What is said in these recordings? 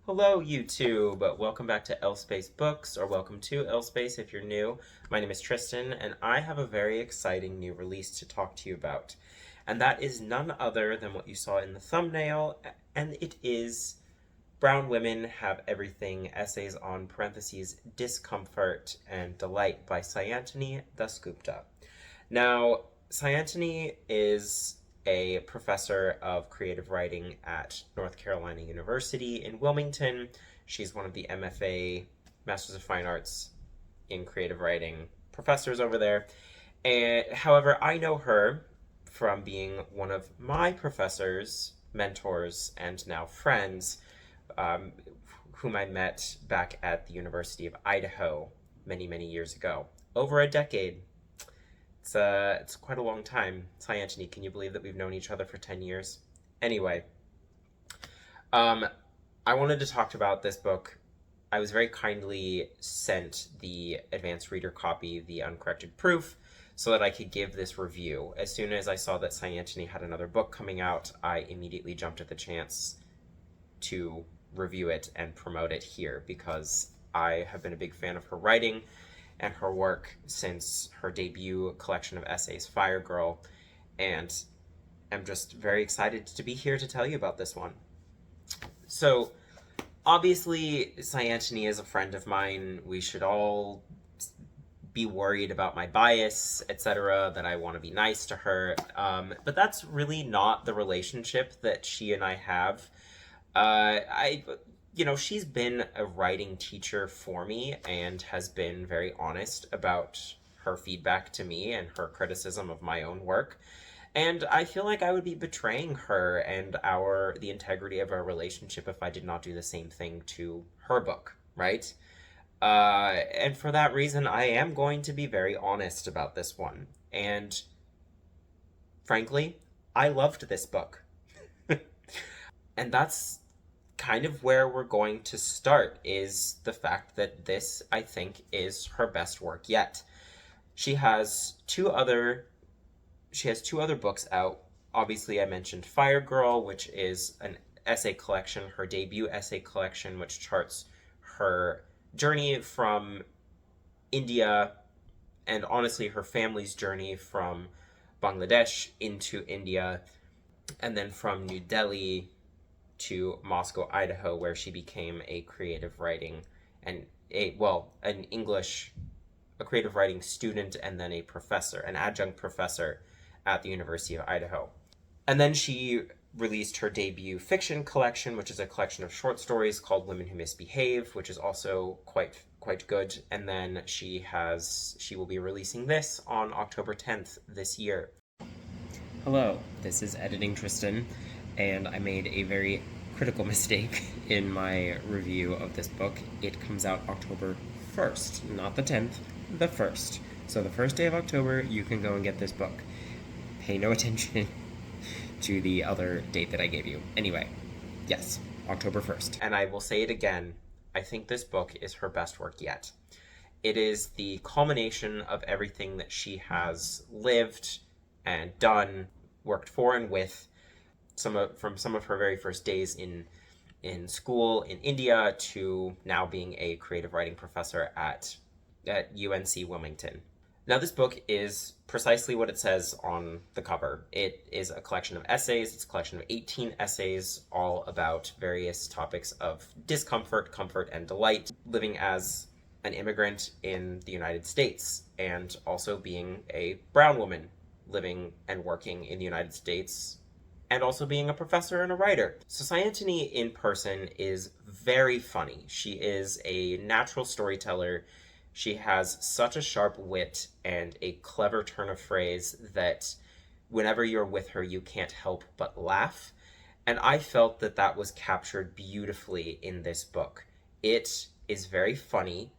Hello, YouTube. Welcome back to L-Space Books, or welcome to L-Space if you're new. My name is Tristan, and I have a very exciting new release to talk to you about. And that is none other than what you saw in the thumbnail, and it is Brown Women Have Everything, Essays on parentheses, Discomfort and Delight by Sayantani Dasgupta. Now, Sayantani is a professor of creative writing at North Carolina University in Wilmington. She's one of the MFA, Masters of Fine Arts in Creative Writing professors over there. And however, I know her from being one of my professors, mentors, and now friends, um, whom I met back at the University of Idaho many, many years ago. Over a decade. It's quite a long time. Hi, Antony. Can you believe that we've known each other for 10 years? Anyway, um, I wanted to talk about this book. I was very kindly sent the advanced reader copy, the uncorrected proof, so that I could give this review. As soon as I saw that Sayantani had another book coming out, I immediately jumped at the chance to review it and promote it here because I have been a big fan of her writing and her work since her debut collection of essays, Fire Girl, and I'm just very excited to be here to tell you about this one. So, obviously, Sayantani is a friend of mine. We should all be worried about my bias, etc., that I want to be nice to her. But that's really not the relationship that she and I have. She's been a writing teacher for me and has been very honest about her feedback to me and her criticism of my own work. And I feel like I would be betraying her and the integrity of our relationship if I did not do the same thing to her book, right? And for that reason, I am going to be very honest about this one. And frankly, I loved this book. And that's kind of where we're going to start, is the fact that this, I think, is her best work yet. She has two other books out. Obviously, I mentioned Fire Girl, which is an essay collection, her debut essay collection, which charts her journey from India and honestly her family's journey from Bangladesh into India, and then from New Delhi to Moscow, Idaho, where she became a creative writing and a creative writing student and then a professor, an adjunct professor at the University of Idaho. And then she released her debut fiction collection, which is a collection of short stories called Women Who Misbehave, which is also quite good. And then she will be releasing this on October 10th this year. Hello, this is Editing Tristan, and I made a very critical mistake in my review of this book. It comes out October 1st, not the 10th, the 1st. So the first day of October, you can go and get this book. Pay no attention to the other date that I gave you. Anyway, yes, October 1st. And I will say it again, I think this book is her best work yet. It is the culmination of everything that she has lived and done, worked for and with, from some of her very first days in school in India to now being a creative writing professor at UNC Wilmington. Now, this book is precisely what it says on the cover. It is a collection of essays. It's a collection of 18 essays, all about various topics of discomfort, comfort, and delight, living as an immigrant in the United States, and also being a brown woman living and working in the United States, and also being a professor and a writer. So Sayantani in person is very funny. She is a natural storyteller. She has such a sharp wit and a clever turn of phrase that whenever you're with her, you can't help but laugh. And I felt that that was captured beautifully in this book. It is very funny.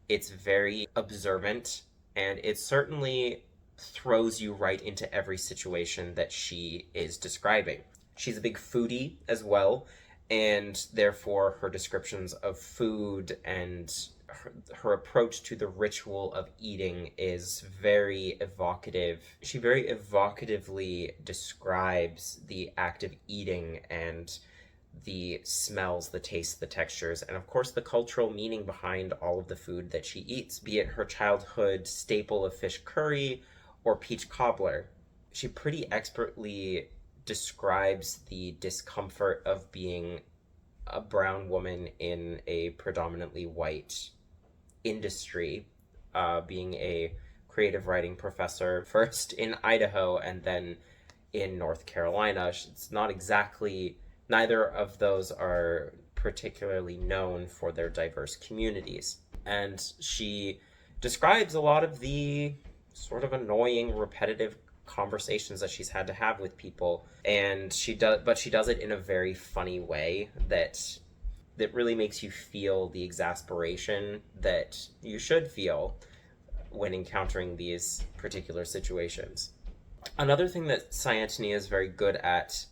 It's very observant, and it certainly throws you right into every situation that she is describing. She's a big foodie as well, and therefore her descriptions of food and her approach to the ritual of eating is very evocative. She very evocatively describes the act of eating and the smells, the tastes, the textures, and of course the cultural meaning behind all of the food that she eats, be it her childhood staple of fish curry or peach cobbler. She pretty expertly describes the discomfort of being a brown woman in a predominantly white industry, being a creative writing professor first in Idaho and then in North Carolina. It's not exactly, neither of those are particularly known for their diverse communities. And she describes a lot of the sort of annoying, repetitive conversations that she's had to have with people, and she does it in a very funny way that really makes you feel the exasperation that you should feel when encountering these particular situations. Another thing that Sayantani is very good at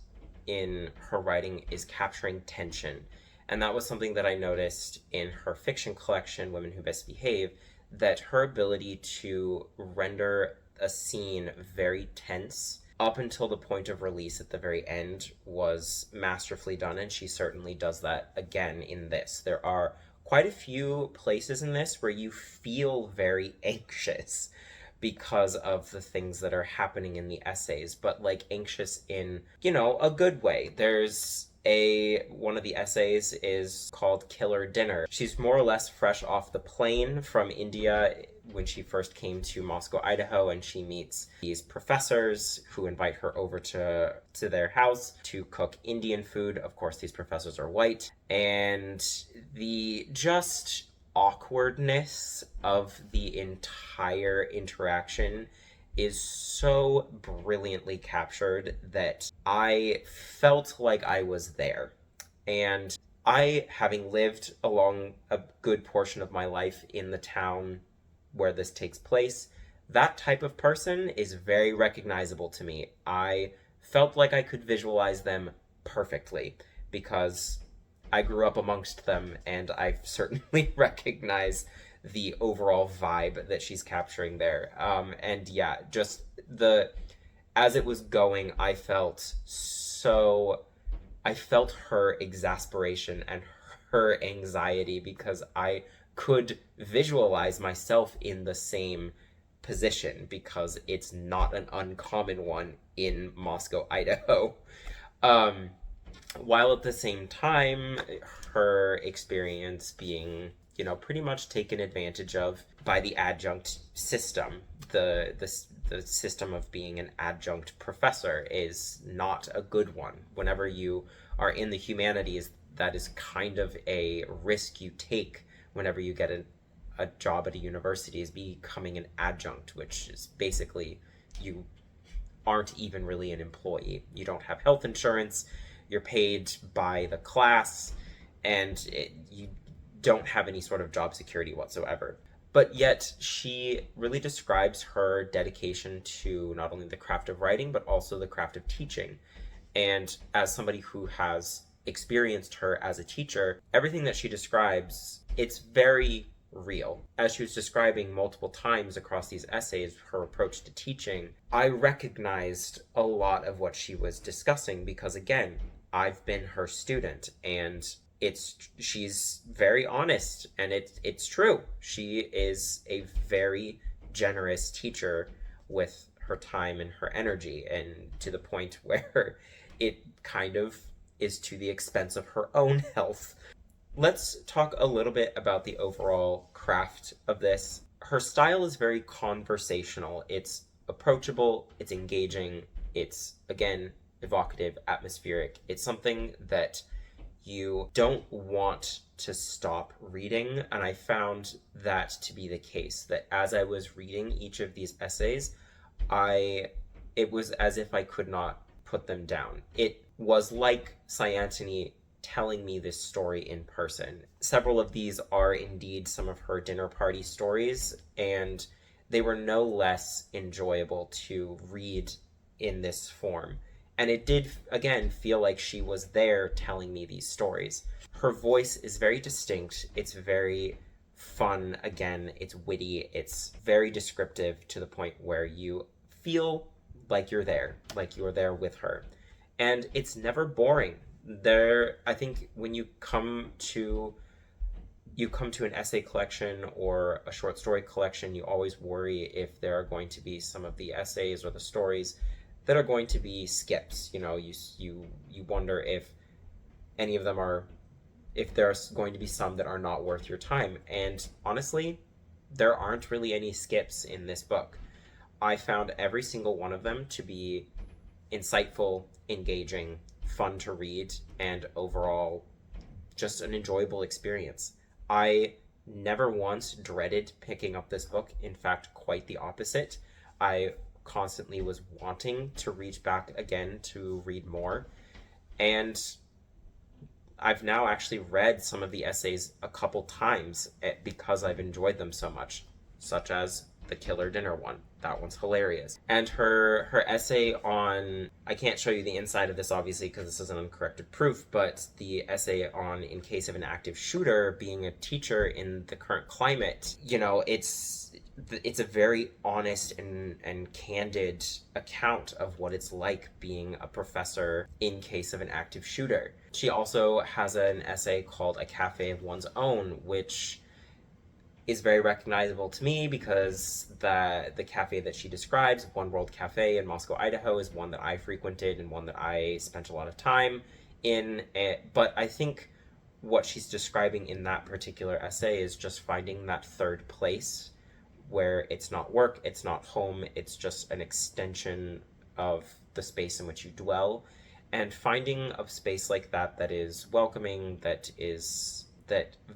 in her writing is capturing tension. And that was something that I noticed in her fiction collection, Women Who Misbehave, that her ability to render a scene very tense up until the point of release at the very end was masterfully done, and she certainly does that again in this. There are quite a few places in this where you feel very anxious because of the things that are happening in the essays, but like anxious in, a good way. There's one of the essays is called Killer Dinner. She's more or less fresh off the plane from India when she first came to Moscow, Idaho, and she meets these professors who invite her over to their house to cook Indian food. Of course, these professors are white, and the just awkwardness of the entire interaction is so brilliantly captured that I felt like I was there. And I, having lived along a good portion of my life in the town where this takes place, that type of person is very recognizable to me. I felt like I could visualize them perfectly because I grew up amongst them, and I certainly recognize the overall vibe that she's capturing there. And yeah, just as it was going, I felt her exasperation and her anxiety because I could visualize myself in the same position because it's not an uncommon one in Moscow, Idaho. While at the same time, her experience being, pretty much taken advantage of by the adjunct system. The system of being an adjunct professor is not a good one. Whenever you are in the humanities, that is kind of a risk you take whenever you get a job at a university, is becoming an adjunct, which is basically you aren't even really an employee. You don't have health insurance, you're paid by the class, and you don't have any sort of job security whatsoever. But yet, she really describes her dedication to not only the craft of writing, but also the craft of teaching. And as somebody who has experienced her as a teacher, everything that she describes, it's very real. As she was describing multiple times across these essays her approach to teaching, I recognized a lot of what she was discussing because, again, I've been her student, and she's very honest, and it's true. She is a very generous teacher with her time and her energy, and to the point where it kind of is to the expense of her own health. Let's talk a little bit about the overall craft of this. Her style is very conversational. It's approachable, it's engaging, it's, again, evocative, atmospheric. It's something that you don't want to stop reading, and I found that to be the case, that as I was reading each of these essays, it was as if I could not put them down. It was like Sayantani telling me this story in person. Several of these are indeed some of her dinner party stories, and they were no less enjoyable to read in this form. And it did, again, feel like she was there telling me these stories. Her voice is very distinct. It's very fun. Again, it's witty. It's very descriptive to the point where you feel like you're there with her. And it's never boring. I think when you come to an essay collection or a short story collection, you always worry if there are going to be some of the essays or the stories that are going to be skips. You know, you wonder if any of them are, if there's going to be some that are not worth your time. And honestly, there aren't really any skips in this book. I found every single one of them to be insightful, engaging, fun to read, and overall just an enjoyable experience. I never once dreaded picking up this book. In fact, quite the opposite. I constantly was wanting to reach back again to read more. And I've now actually read some of the essays a couple times because I've enjoyed them so much, such as the Killer Dinner one. That one's hilarious. And her essay on, I can't show you the inside of this obviously because this is an uncorrected proof, but the essay on in case of an active shooter being a teacher in the current climate, you know, it's a very honest and candid account of what it's like being a professor in case of an active shooter. She also has an essay called A Cafe of One's Own, which is very recognizable to me because the cafe that she describes, One World Cafe in Moscow, Idaho, is one that I frequented and one that I spent a lot of time in. But I think what she's describing in that particular essay is just finding that third place where it's not work, it's not home, it's just an extension of the space in which you dwell. And finding a space like that that is welcoming, that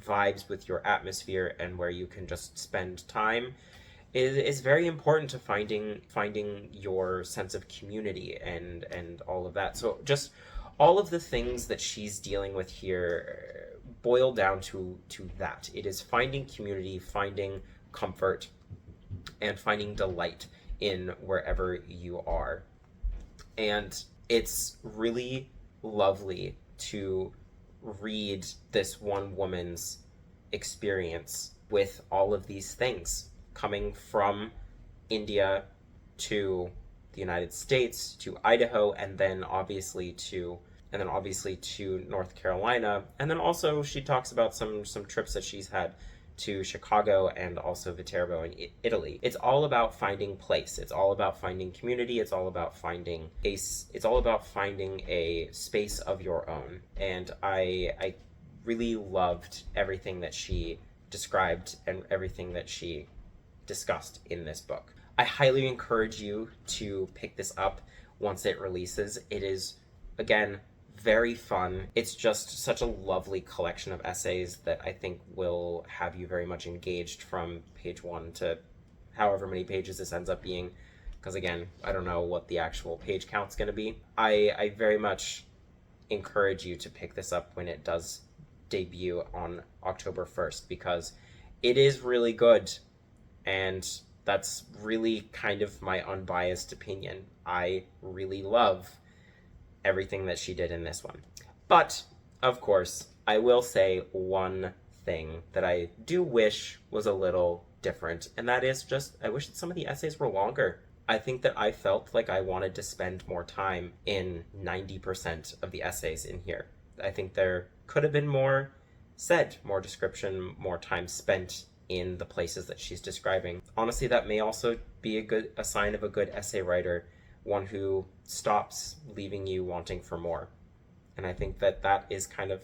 vibes with your atmosphere and where you can just spend time is very important to finding your sense of community and all of that. So just all of the things that she's dealing with here boil down to that. It is finding community, finding comfort, and finding delight in wherever you are. And it's really lovely to read this one woman's experience with all of these things, coming from India to the United States to Idaho, and then obviously to North Carolina. And then also she talks about some trips that she's had to Chicago and also Viterbo in Italy. It's all about finding place. It's all about finding community. It's all about finding a space of your own. And I really loved everything that she described and everything that she discussed in this book. I highly encourage you to pick this up once it releases. It is, again, very fun. It's just such a lovely collection of essays that I think will have you very much engaged from page 1 to however many pages this ends up being, because again, I don't know what the actual page count's going to be. I very much encourage you to pick this up when it does debut on October 1st, because it is really good, and that's really kind of my unbiased opinion. I really love everything that she did in this one. But, of course, I will say one thing that I do wish was a little different, and that is just, I wish that some of the essays were longer. I think that I felt like I wanted to spend more time in 90% of the essays in here. I think there could have been more said, more description, more time spent in the places that she's describing. Honestly, that may also be a sign of a good essay writer, one who stops leaving you wanting for more. And I think that that is kind of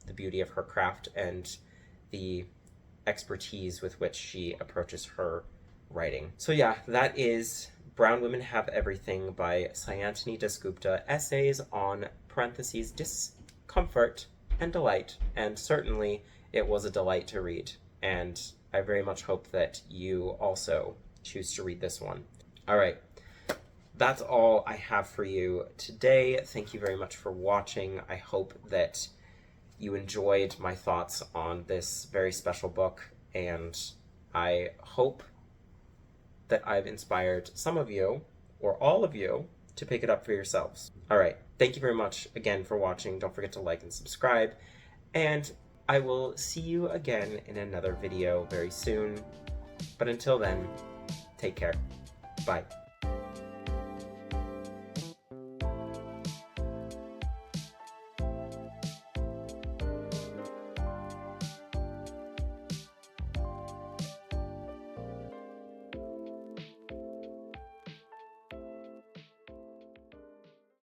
the beauty of her craft and the expertise with which she approaches her writing. So yeah, that is Brown Women Have Everything by Sayantani Dasgupta, essays on parentheses discomfort and delight. And certainly it was a delight to read. And I very much hope that you also choose to read this one. All right. That's all I have for you today. Thank you very much for watching. I hope that you enjoyed my thoughts on this very special book, and I hope that I've inspired some of you, or all of you, to pick it up for yourselves. All right. Thank you very much again for watching. Don't forget to like and subscribe, and I will see you again in another video very soon. But until then, take care. Bye.